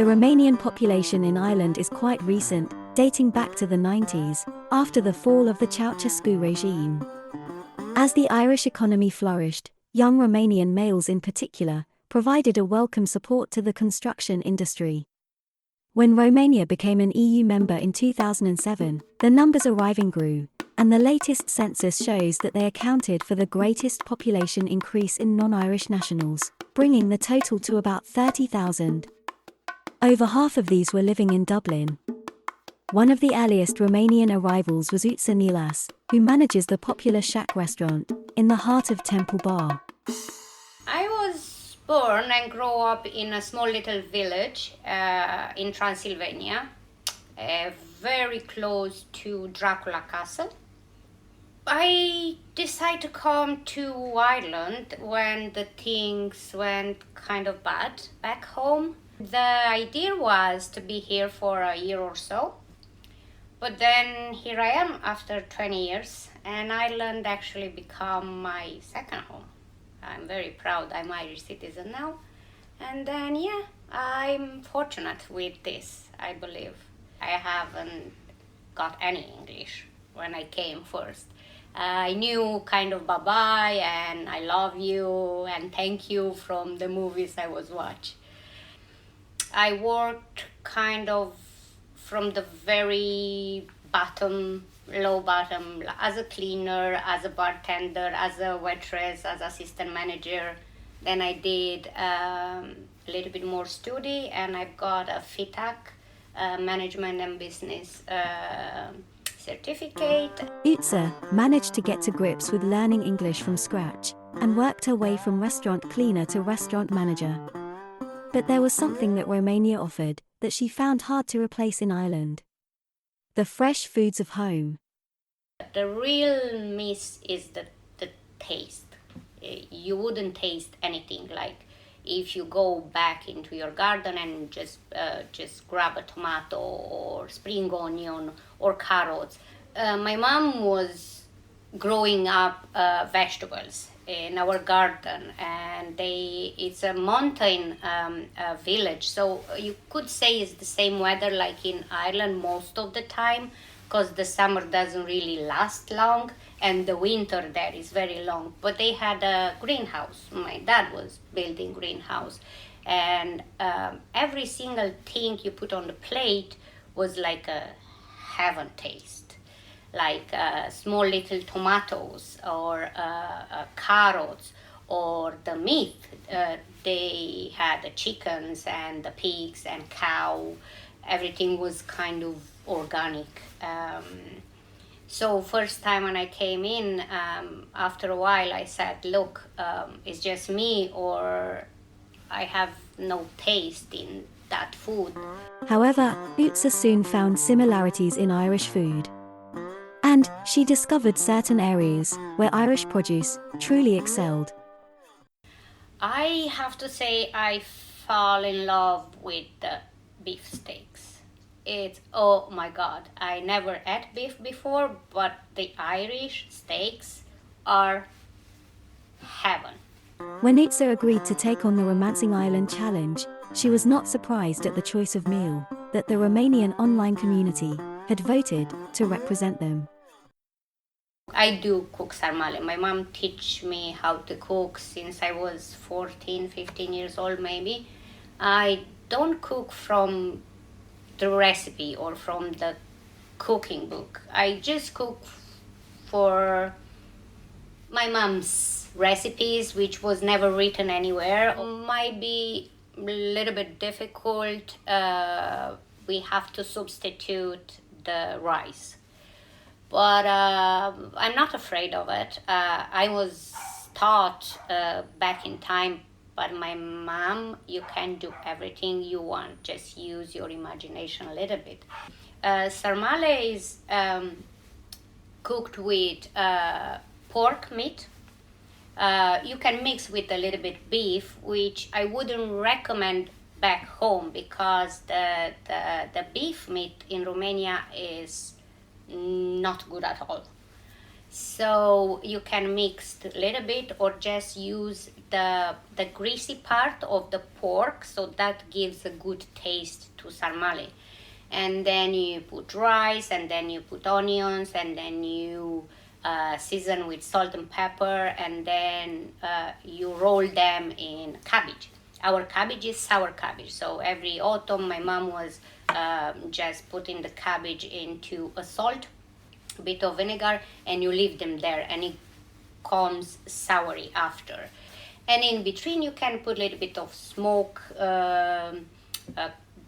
The Romanian population in Ireland is quite recent, dating back to the 90s, after the fall of the Ceausescu regime. As the Irish economy flourished, young Romanian males in particular provided a welcome support to the construction industry. When Romania became an EU member in 2007, the numbers arriving grew, and the latest census shows that they accounted for the greatest population increase in non-Irish nationals, bringing the total to about 30,000. Over half of these were living in Dublin. One of the earliest Romanian arrivals was Uța Nilas, who manages the popular shack restaurant in the heart of Temple Bar. I was born and grew up in a small little village in Transylvania, very close to Dracula Castle. I decided to come to Ireland when the things went kind of bad back home. The idea was to be here for a year or so, but then here I am after 20 years, and Ireland actually become my second home. I'm very proud I'm Irish citizen now, and then I'm fortunate with this, I believe. I haven't got any English when I came first. I knew kind of bye-bye and I love you and thank you from the movies I was watching. I worked kind of from the very low bottom, as a cleaner, as a bartender, as a waitress, as assistant manager. Then I did a little bit more study, and I've got a FITAC, management and business certificate. Uța managed to get to grips with learning English from scratch and worked her way from restaurant cleaner to restaurant manager. But there was something that Romania offered that she found hard to replace in Ireland: the fresh foods of home. The real miss is the taste. You wouldn't taste anything like if you go back into your garden and just grab a tomato or spring onion or carrots. My mom was growing up vegetables in our garden, and it's a mountain village, so you could say it's the same weather like in Ireland most of the time, because the summer doesn't really last long and the winter there is very long. But they had a greenhouse. My dad was building greenhouse, and every single thing you put on the plate was like a heaven taste, like small little tomatoes or carrots, or the meat. They had the chickens and the pigs and cow. Everything was kind of organic. So first time when I came in, after a while I said, look, it's just me, or I have no taste in that food. However, Uța soon found similarities in Irish food. And she discovered certain areas where Irish produce truly excelled. I have to say I fell in love with the beef steaks. It's, oh my God, I never ate beef before, but the Irish steaks are heaven. When Uța agreed to take on the Romancing Ireland challenge, she was not surprised at the choice of meal that the Romanian online community had voted to represent them. I do cook sarmale. My mom teach me how to cook since I was 14, 15 years old maybe. I don't cook from the recipe or from the cooking book. I just cook for my mom's recipes, which was never written anywhere. Might be a little bit difficult. We have to substitute the rice. But I'm not afraid of it. I was taught back in time by my mom, you can do everything you want, just use your imagination a little bit. Sarmale is cooked with pork meat. You can mix with a little bit beef, which I wouldn't recommend back home, because the beef meat in Romania is not good at all. So you can mix a little bit or just use the greasy part of the pork, so that gives a good taste to sarmale. And then you put rice, and then you put onions, and then you season with salt and pepper, and then you roll them in cabbage. Our cabbage is sour cabbage, so every autumn my mom was just putting the cabbage into a salt, a bit of vinegar, and you leave them there, and it comes soury after. And in between you can put a little bit of smoke,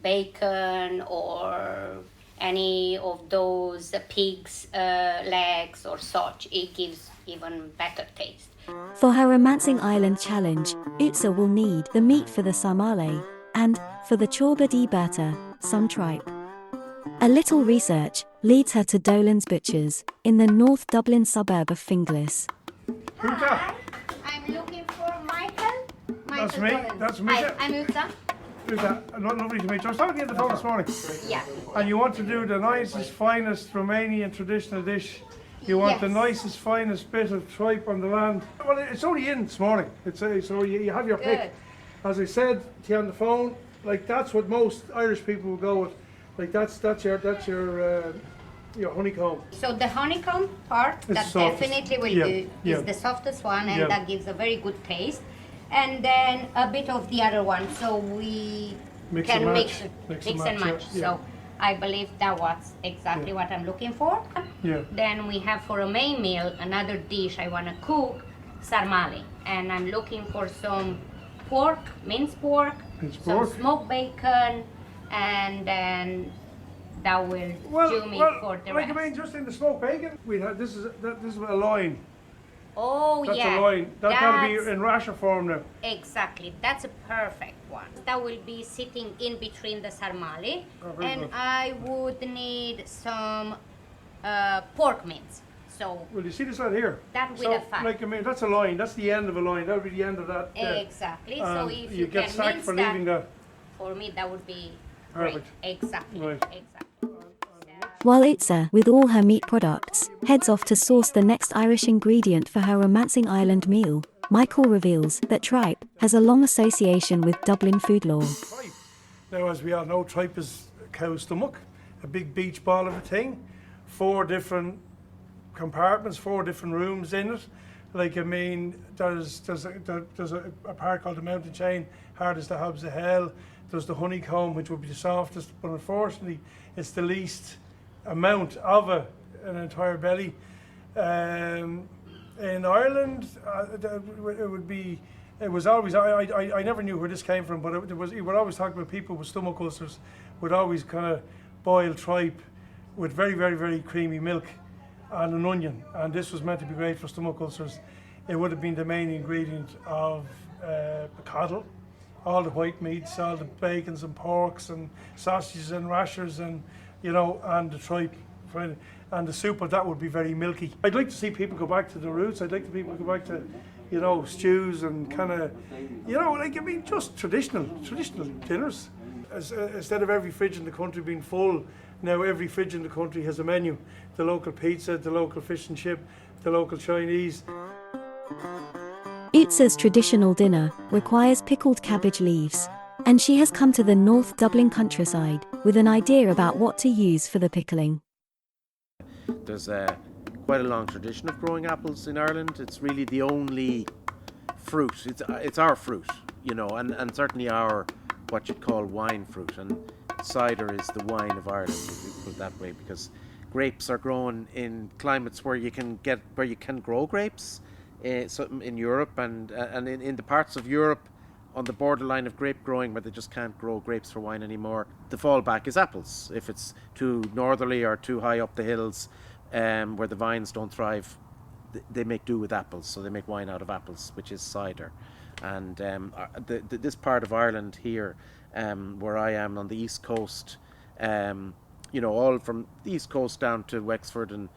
bacon, or any of those pig's legs or such. It gives even better taste. For her Romancing Island challenge, Uța will need the meat for the sarmale, and, for the ciorba di berta, some tripe. A little research leads her to Dolan's Butchers, in the North Dublin suburb of Finglas. Hi, I'm looking for Michael. That's me. Dolan. That's me. Hi, I'm Uța. Lovely to meet you. I was talking to you on the phone this morning. Yeah. And you want to do the nicest, finest Romanian traditional dish. You want the Yes. nicest, finest bit of tripe on the land. Well, it's only in this morning. So you have your pick. Good. As I said to you on the phone, like that's what most Irish people will go with. Like that's your honeycomb. So the honeycomb part, It's that softest. definitely will Yeah, do, yeah. is the softest one, and Yeah. that gives a very good taste. And then a bit of the other one, so we Mix can and mix, match. mix, Mix and and match, match. yeah. So I believe that was exactly Yeah. what I'm looking for. Yeah. Then we have for a main meal another dish I want to cook, sarmale, and I'm looking for some pork, minced pork, Minced some pork. smoked bacon, and then that will do me for the like rest. I mean, just in the smoked bacon, we had this is a loin. Oh That's yeah, a loin. That'll be that's in rasher form now. exactly. That's a perfect one. That will be sitting in between the sarmale, Oh, very and good. I would need some pork mince. So Well, you see this right here. That with so, a fat. like I mean, that's a loin. That's the end of a loin. That'll be the end of that. exactly. So and if you you get can sacked mince for that, leaving that. for me that would be Perfect. great. Exactly. Right. Exactly. While Uța, with all her meat products, heads off to source the next Irish ingredient for her Romancing Island meal, Michael reveals that tripe has a long association with Dublin food lore. Tripe. Now, as we all know, tripe is a cow's stomach, a big beach ball of a thing, 4 different compartments, 4 different rooms in it. Like I mean, there's a part called the mountain chain, hard as the hobs of hell. There's the honeycomb, which would be the softest, but unfortunately, it's the least amount of an entire belly. In Ireland, it would be. It was always. I never knew where this came from, but it would always talk about people with stomach ulcers would always kind of boil tripe with very, very, very creamy milk and an onion, and this was meant to be great for stomach ulcers. It would have been the main ingredient of coddle, all the white meats, all the bacons and porks and sausages and rashers, and and the tripe, and the soup of that would be very milky. I'd like to see people go back to the roots. I'd like to people go back to stews and kind of like I mean just traditional dinners. Instead of every fridge in the country being full, now every fridge in the country has a menu. The local pizza, the local fish and chip, the local Chinese. Uța's traditional dinner requires pickled cabbage leaves, and she has come to the North Dublin countryside with an idea about what to use for the pickling. There's quite a long tradition of growing apples in Ireland. It's really the only fruit. It's our fruit, and certainly our what you'd call wine fruit. And cider is the wine of Ireland, if you put it that way, because grapes are grown in climates where you can grow grapes. So in Europe and in the parts of Europe on the borderline of grape growing where they just can't grow grapes for wine anymore, the fallback is apples. If it's too northerly or too high up the hills where the vines don't thrive, they make do with apples, so they make wine out of apples, which is cider. And this part of Ireland here, where I am on the east coast, all from the east coast down to Wexford and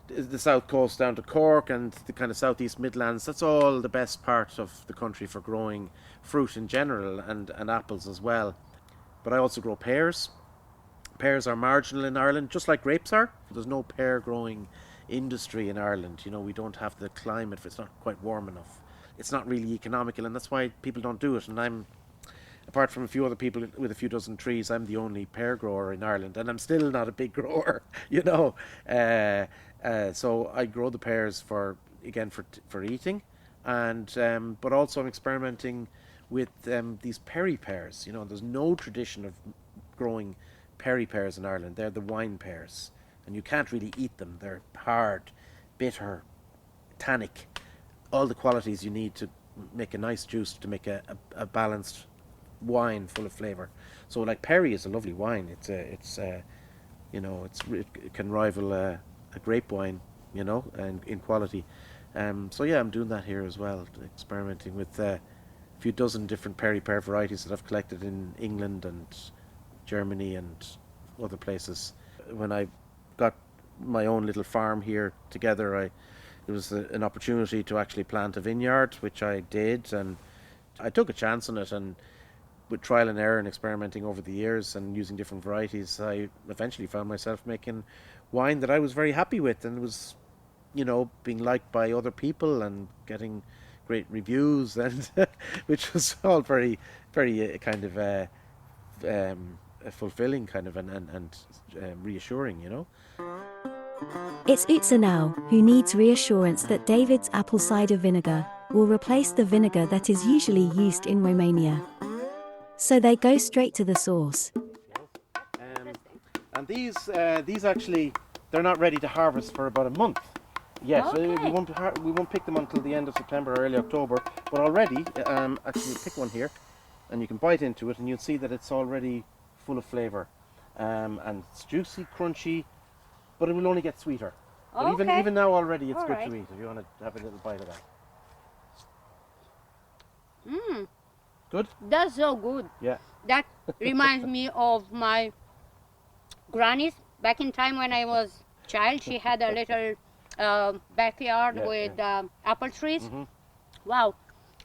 the south coast down to Cork and the kind of southeast Midlands, that's all the best part of the country for growing fruit in general and apples as well. But I also grow pears. Pears are marginal in Ireland, just like grapes are. There's no pear growing industry in Ireland. You know, we don't have the climate. It's not quite warm enough. It's not really economical, and that's why people don't do it. And I'm, apart from a few other people with a few dozen trees, I'm the only pear grower in Ireland, and I'm still not a big grower, you know. So I grow the pears for eating, and but also I'm experimenting with these perry pears. You know, there's no tradition of growing perry pears in Ireland. They're the wine pears, and you can't really eat them. They're hard, bitter, tannic, all the qualities you need to make a nice juice, to make a balanced wine full of flavour. So like perry is a lovely wine. You know, it can rival a grape wine, you know, and in quality. So yeah, I'm doing that here as well, experimenting with a few dozen different perry pear varieties that I've collected in England and Germany and other places. When I got my own little farm here together, it was an opportunity to actually plant a vineyard, which I did, and I took a chance on it, and with trial and error and experimenting over the years and using different varieties, I eventually found myself making wine that I was very happy with, and was, you know, being liked by other people and getting great reviews, and which was all very, very kind of fulfilling kind of and reassuring, you know. It's Uța now, who needs reassurance that David's apple cider vinegar will replace the vinegar that is usually used in Romania. So they go straight to the source. And these actually, they're not ready to harvest for about a month. Yes, Okay. we won't pick them until the end of September or early October. But already, actually, pick one here, and you can bite into it, and you'll see that it's already full of flavour, and it's juicy, crunchy, but it will only get sweeter. But Okay. even now already, it's All good right. to eat if you want to have a little bite of that. Good. That's so good. Yeah. That reminds me of my granny's. Back in time when I was child, she had a little backyard Yeah, with apple trees. Mhm. Wow.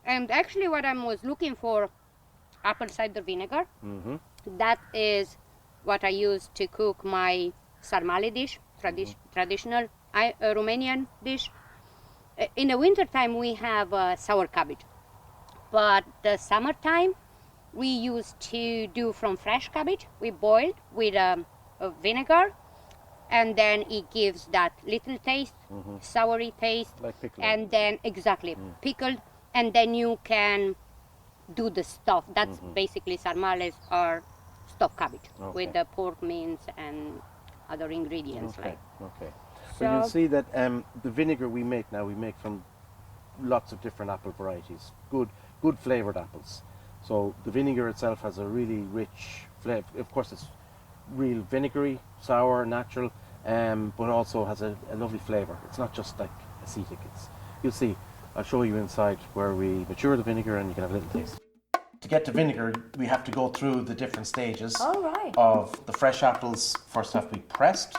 And actually what I was looking for, apple cider vinegar. Mm-hmm. That is what I use to cook my sarmale dish, traditional Romanian dish. In the winter time we have sour cabbage, but the summertime we used to do from fresh cabbage. We boil with a vinegar, and then it gives that little taste, soury taste, Like pickling. and then exactly pickled, and then you can do the stuff. That's basically sarmales are stuffed cabbage with the pork mince and other ingredients. Okay. Like Okay. So So- you'll see that the vinegar we make from lots of different apple varieties, good flavoured apples. So the vinegar itself has a really rich flavour. Of course, it's real vinegary, sour, natural, but also has a lovely flavour. It's not just like acetic. You'll see. I'll show you inside where we mature the vinegar, and you can have a little taste. To get to vinegar, we have to go through the different stages All right. of the fresh apples. First have to be pressed,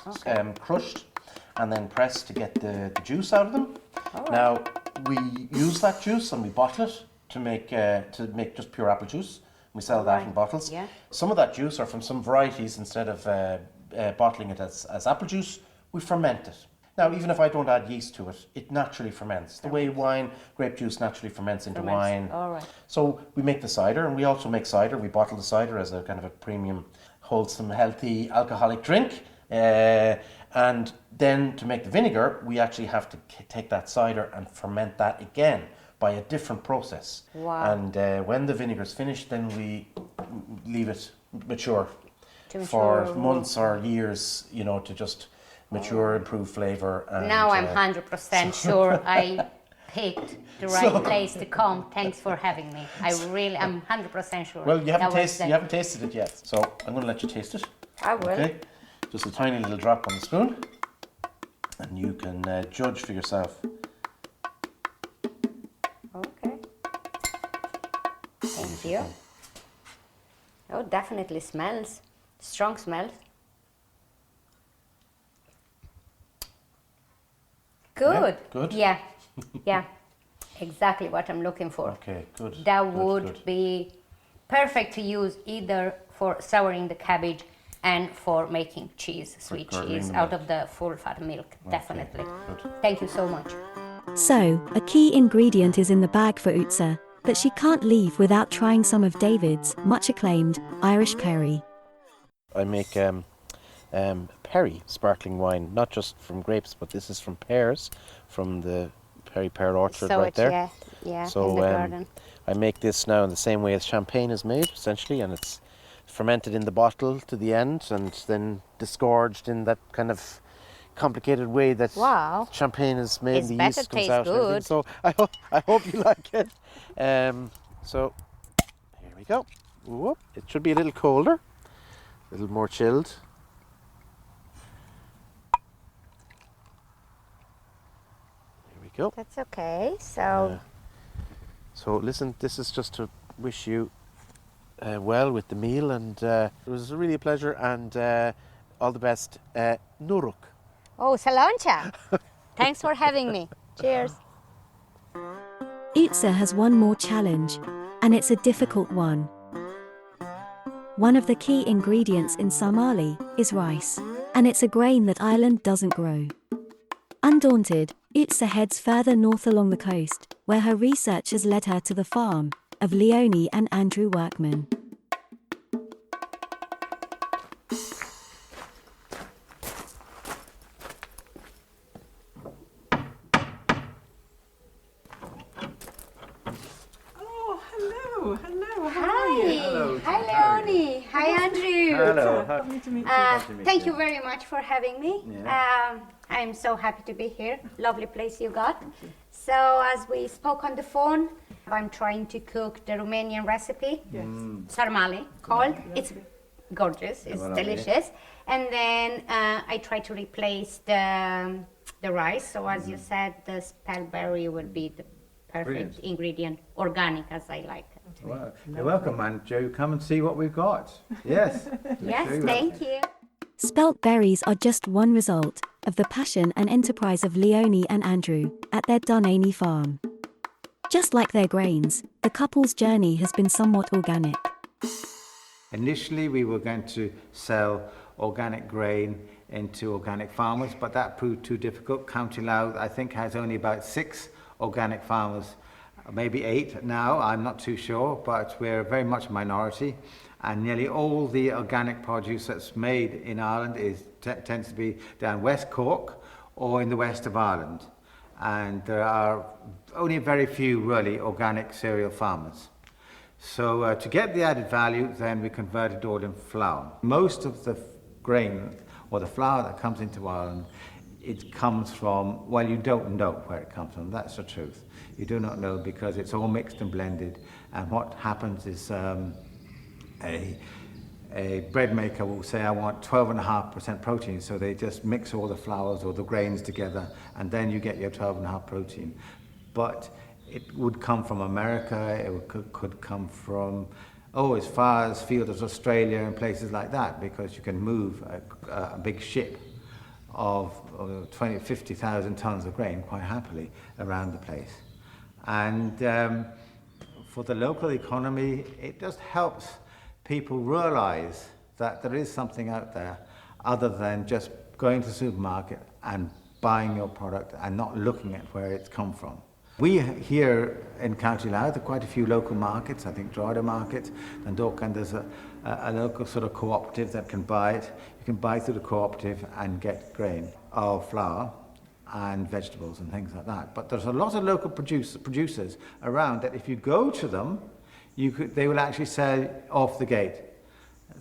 crushed, and then pressed to get the juice out of them. Now we use that juice and we bottle it to make just pure apple juice. We sell that in bottles. Yeah. Some of that juice are from some varieties. Instead of bottling it as apple juice, we ferment it. Now, even if I don't add yeast to it, it naturally ferments. The way grape juice naturally ferments into wine. All right. So we make the cider, and we also make cider. We bottle the cider as a kind of a premium, wholesome, healthy alcoholic drink. And then to make the vinegar, we actually have to take that cider and ferment that again by a different process. Wow. And when the vinegar is finished, then we leave it mature To for mature. months or years, you know, to just mature, improve flavour. And, Now I'm 100% sure I picked the right place to come. Thanks for having me. I'm 100% sure. Well, you haven't That was you haven't tasted it yet, so I'm going to let you taste it. I will. Okay, just a tiny little drop on the spoon, and you can judge for yourself. Okay. Thank you. Oh, definitely smells. Strong smells. Good. Good? Yeah. Yeah. Exactly what I'm looking for. Okay, good. That good, would good. be perfect to use either for souring the cabbage and for making cheese, sweet curdling cheese, milk. out of the full fat milk, definitely. Thank you so much. So, a key ingredient is in the bag for Uța, but she can't leave without trying some of David's much acclaimed Irish perry. I make perry sparkling wine, not just from grapes, but this is from pears, from the Perry Pear Orchard right there. Yeah, So in the garden. I make this now in the same way as champagne is made, essentially, and it's fermented in the bottle to the end and then disgorged in that kind of complicated way that Wow. champagne is made. It's The better, yeast comes tastes out and everything. good. So I hope you like it. So here we go. Whoop. It should be a little colder, a little more chilled. Here we go. That's okay. So So listen, this is just to wish you well with the meal, and it was really a pleasure, and all the best. Nuruk. oh, Saloncha. Thanks for having me. Cheers. Uța has one more challenge, and it's a difficult one. One of the key ingredients in Somali is rice, and it's a grain that Ireland doesn't grow. Undaunted, Uța heads further north along the coast, where her research has led her to the farm of Leonie and Andrew Workman. Oh, hello, hello, how are Hi. you? Hi, Leonie. Hi, Andrew. Hello. Lovely to meet you. Thank you very much for having me. I'm so happy to be here. Lovely place you got. So as we spoke on the phone, I'm trying to cook the Romanian recipe, sarmale called. It's gorgeous. It's lovely. delicious. And then I try to replace the rice. So as you said, the spellberry would be the perfect Brilliant. ingredient, organic as I like it. Well, you're welcome, and Joe, come and see what we've got. Yes. Yes, Sure. thank you. Spelt berries are just one result of the passion and enterprise of Leonie and Andrew at their Dunaney farm. Just like their grains, the couple's journey has been somewhat organic. Initially, we were going to sell organic grain into organic farmers, but that proved too difficult. County Louth, I think, has only about 6 organic farmers, maybe 8 now, I'm not too sure, but we're very much a minority. And nearly all the organic produce that's made in Ireland tends to be down West Cork or in the west of Ireland. And there are only very few really organic cereal farmers. So to get the added value, then we converted all in flour. Most of the grain or the flour that comes into Ireland, it comes from, well, you don't know where it comes from, that's the truth. You do not know because it's all mixed and blended, and what happens is a bread maker will say, I want 12.5% protein, so they just mix all the flours or the grains together, and then you get your 12.5 protein. But it would come from America, could come from, as far as field as Australia and places like that, because you can move a big ship of 20, 50,000 tons of grain quite happily around the place. And for the local economy, it just helps people realize that there is something out there other than just going to the supermarket and buying your product and not looking at where it's come from. We here in County Louth have quite a few local markets, I think Drogheda Market, and Dorcan, there's a local sort of cooperative that can buy it. You can buy through the cooperative and get grain of flour and vegetables and things like that. But there's a lot of local producers around that if you go to them, they will actually sell off the gate.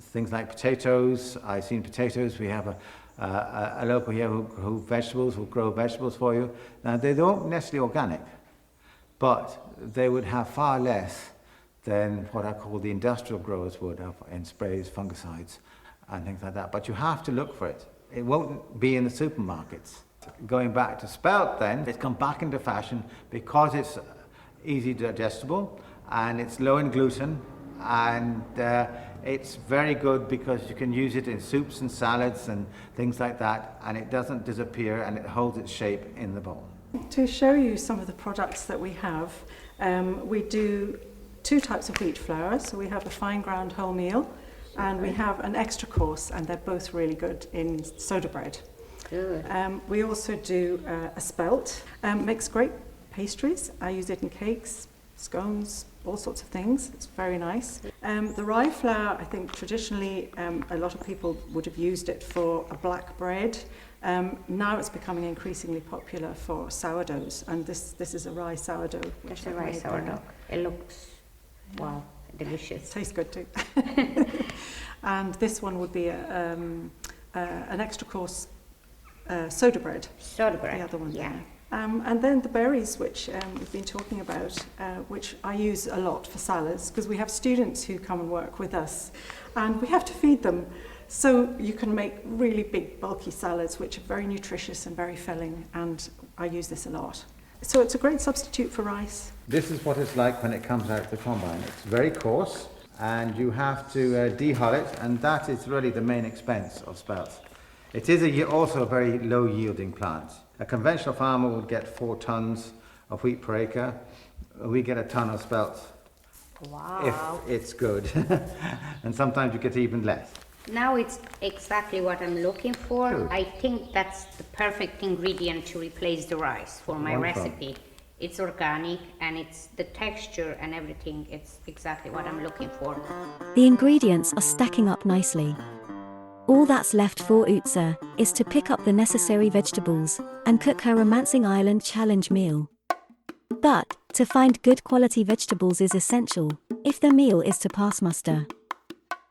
Things like potatoes, I've seen potatoes, we have a local here who will grow vegetables for you. Now they don't necessarily organic, but they would have far less than what I call the industrial growers would have in sprays, fungicides and things like that. But you have to look for it. It won't be in the supermarkets. Going back to spelt then, it's come back into fashion because it's easy digestible and it's low in gluten, and it's very good because you can use it in soups and salads and things like that, and it doesn't disappear and it holds its shape in the bowl. To show you some of the products that we have, we do 2 types of wheat flour. So we have the fine ground wholemeal And we have an extra course, and they're both really good in soda bread. Good. We also do a spelt. Makes great pastries. I use it in cakes, scones, all sorts of things. It's very nice. The rye flour, I think traditionally a lot of people would have used it for a black bread. Now it's becoming increasingly popular for sourdoughs, and this is a rye sourdough. That's a rice sourdough. It looks, wow, delicious. Tastes good too. And this one would be an extra course soda bread. Soda bread. The other one, yeah. yeah. And then the berries, which we've been talking about, which I use a lot for salads, because we have students who come and work with us, and we have to feed them. So you can make really big, bulky salads, which are very nutritious and very filling, and I use this a lot. So it's a great substitute for rice. This is what it's like when it comes out of the combine. It's very coarse, and you have to dehull it, and that is really the main expense of spelt. It is also a very low yielding plant. A conventional farmer would get 4 tons of wheat per acre. We get a ton of spelt Wow. if it's good. And sometimes you get even less. Now it's exactly what I'm looking for. Good. I think that's the perfect ingredient to replace the rice for my Wonderful. recipe. It's organic, and it's the texture and everything. It's exactly what I'm looking for. The ingredients are stacking up nicely. All that's left for Uța is to pick up the necessary vegetables and cook her Romancing Island Challenge meal. But to find good quality vegetables is essential if the meal is to pass muster.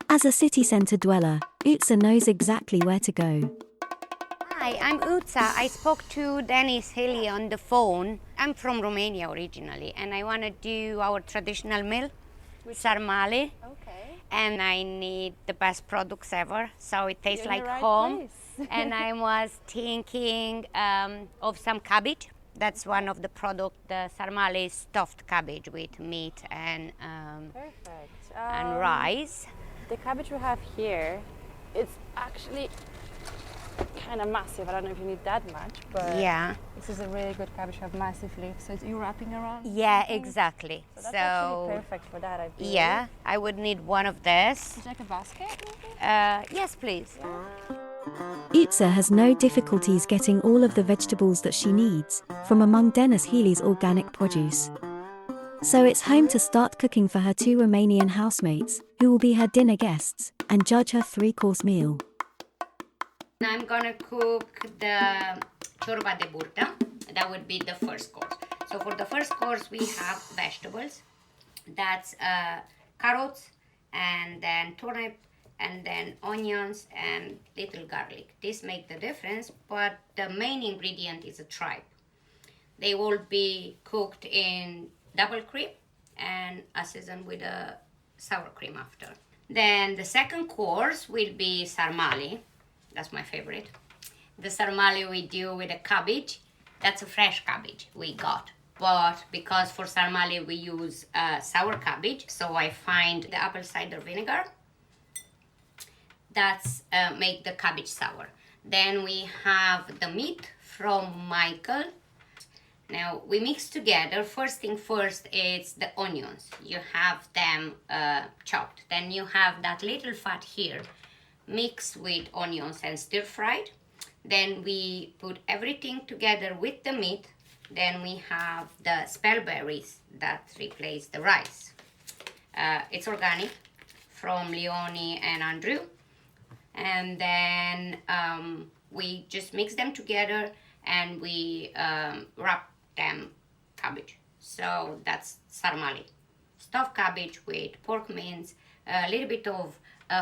As a city centre dweller, Uța knows exactly where to go. Hi, I'm Uța. I spoke to Dennis Hilly on the phone. I'm from Romania originally, and I want to do our traditional meal, sarmale. Okay. And I need the best products ever, so it tastes You're in like the right home. place. And I was thinking of some cabbage. That's one of the products. The sarmale is stuffed cabbage with meat and Perfect. rice. The cabbage we have here, it's actually kind of massive. I don't know if you need that much, but Yeah. this is a really good cabbage. You have massive leaves, so you're wrapping around. Yeah, something. exactly. So that's actually perfect for that, I believe. Yeah, I would need one of this. Would you like a basket, maybe? Yes, please. Uța has no difficulties getting all of the vegetables that she needs from among Dennis Healy's organic produce. So it's home to start cooking for her 2 Romanian housemates, who will be her dinner guests, and judge her 3-course meal. I'm gonna cook the ciorba de burtă. That would be the first course. So for the first course we have vegetables. That's carrots, and then turnip, and then onions and little garlic. This makes the difference, but the main ingredient is a tripe. They will be cooked in double cream and seasoned with a sour cream after. Then the second course will be sarmale. That's my favorite. The sarmale we do with a cabbage. That's a fresh cabbage we got. But because for sarmale we use sour cabbage, so I find the apple cider vinegar. That's make the cabbage sour. Then we have the meat from Michael. Now we mix together. First thing first, it's the onions. You have them chopped. Then you have that little fat here mixed with onions and stir fried. Then we put everything together with the meat. Then we have the spellberries that replace the rice. It's organic from Leonie and Andrew. And then we just mix them together and we wrap them cabbage. So that's sarmale. Stuffed cabbage with pork mince, a little bit of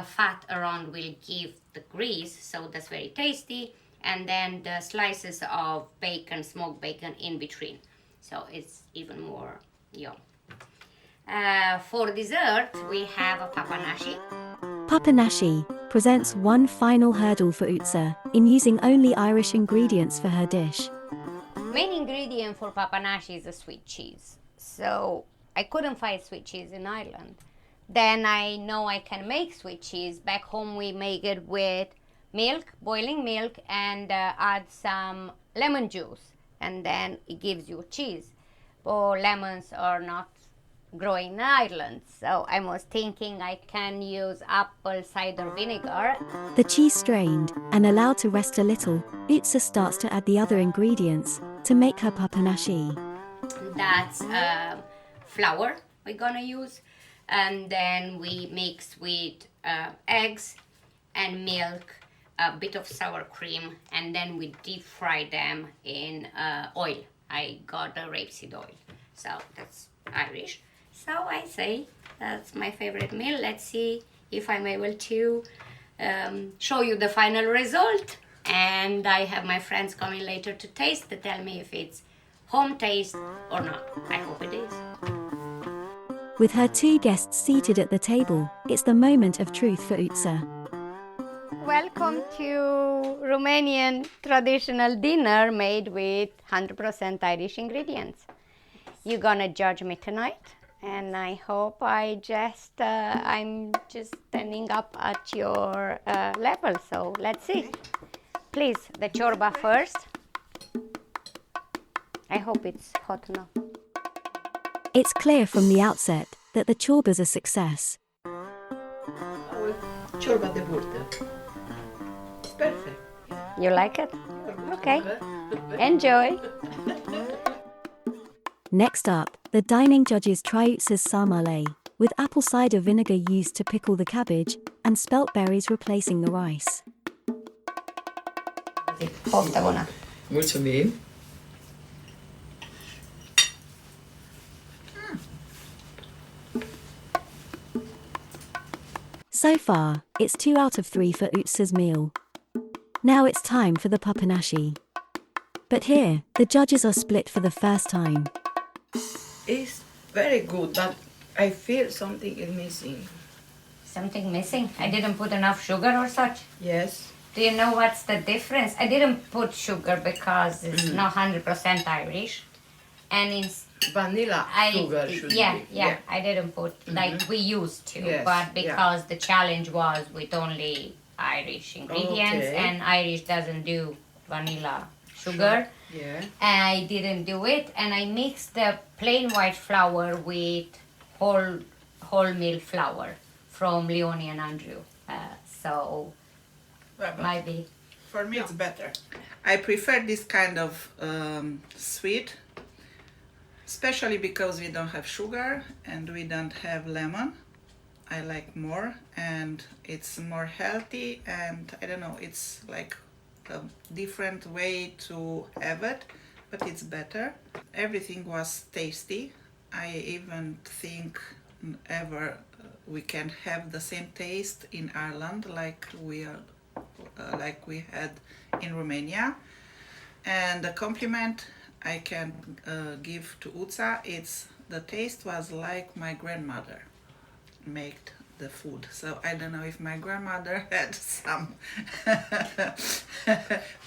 fat around will give the grease, so that's very tasty. And then the slices of bacon, smoked bacon in between. So it's even more yum. For dessert, we have a papanashi. Papanashi presents one final hurdle for Uța in using only Irish ingredients for her dish. Main ingredient for papanashi is a sweet cheese. So I couldn't find sweet cheese in Ireland. Then I know I can make sweet cheese. Back home we make it with milk, boiling milk, and add some lemon juice. And then it gives you cheese. But lemons are not growing in Ireland. So I was thinking I can use apple cider vinegar. The cheese strained and allowed to rest a little, Uța starts to add the other ingredients to make her papanashi. That's flour we're gonna use, and then we mix with eggs and milk, a bit of sour cream, and then we deep fry them in oil. I got the rapeseed oil, so that's Irish. So I say that's my favorite meal. Let's see if I'm able to show you the final result. And I have my friends coming later to taste to tell me if it's home taste or not. I hope it is. With her two guests seated at the table, it's the moment of truth for Uța. Welcome to Romanian traditional dinner made with 100% Irish ingredients. You're gonna judge me tonight, and I hope I'm just standing up at your level. So let's see. Please, the chorba first. I hope it's hot enough. It's clear from the outset that the chorba's a success. Ciorba de burtă. It's perfect. You like it? Okay. Enjoy. Next up, the dining judges try Uța's sarmale, with apple cider vinegar used to pickle the cabbage, and spelt berries replacing the rice. Poftă bună. Mulțumim. So far, it's 2 out of 3 for Uța's meal. Now it's time for the papanashi. But here, the judges are split for the first time. It's very good, but I feel something is missing. Something missing? I didn't put enough sugar or such? Yes. Do you know what's the difference? I didn't put sugar because it's not 100% Irish. And it's Vanilla sugar should yeah, be. yeah, I didn't put like we used to, Yes, but because the challenge was with only Irish ingredients, Okay. and Irish doesn't do vanilla sugar. Yeah. I didn't do it, and I mixed the plain white flour with wholemeal flour from Leone and Andrew. So But maybe for me, it's better. I prefer this kind of sweet, especially because we don't have sugar and we don't have lemon. I like more, and it's more healthy, and I don't know, it's like a different way to have it, but it's better. Everything was tasty. I even think ever we can have the same taste in Ireland like we had in Romania. And the compliment I can give to Uța, it's the taste was like my grandmother made the food. So I don't know if my grandmother had some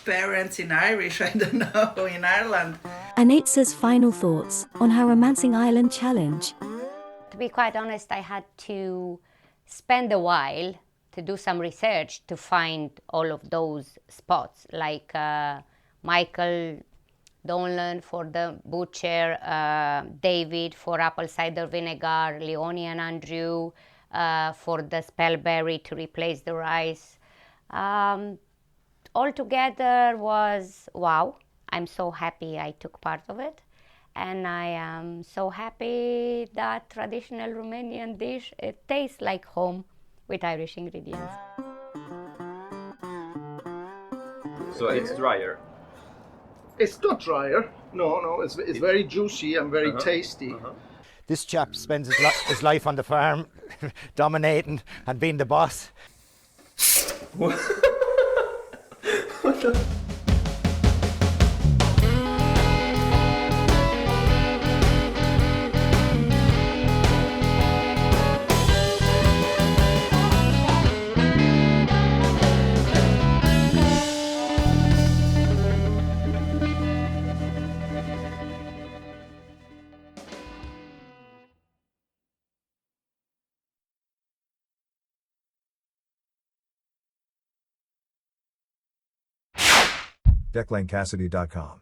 parents in Irish, I don't know, in Ireland. And Uța's final thoughts on her Romancing Ireland challenge. to be quite honest, I had to spend a while to do some research to find all of those spots, like Michael Donlan for the butcher, David for apple cider vinegar, Leone and Andrew for the spellberry to replace the rice. Altogether was wow. I'm so happy I took part of it. And I am so happy that traditional Romanian dish, it tastes like home with Irish ingredients. So it's drier. It's not drier. No, it's very juicy and very tasty. This chap spends his life on the farm, dominating and being the boss. DeclanCassidy.com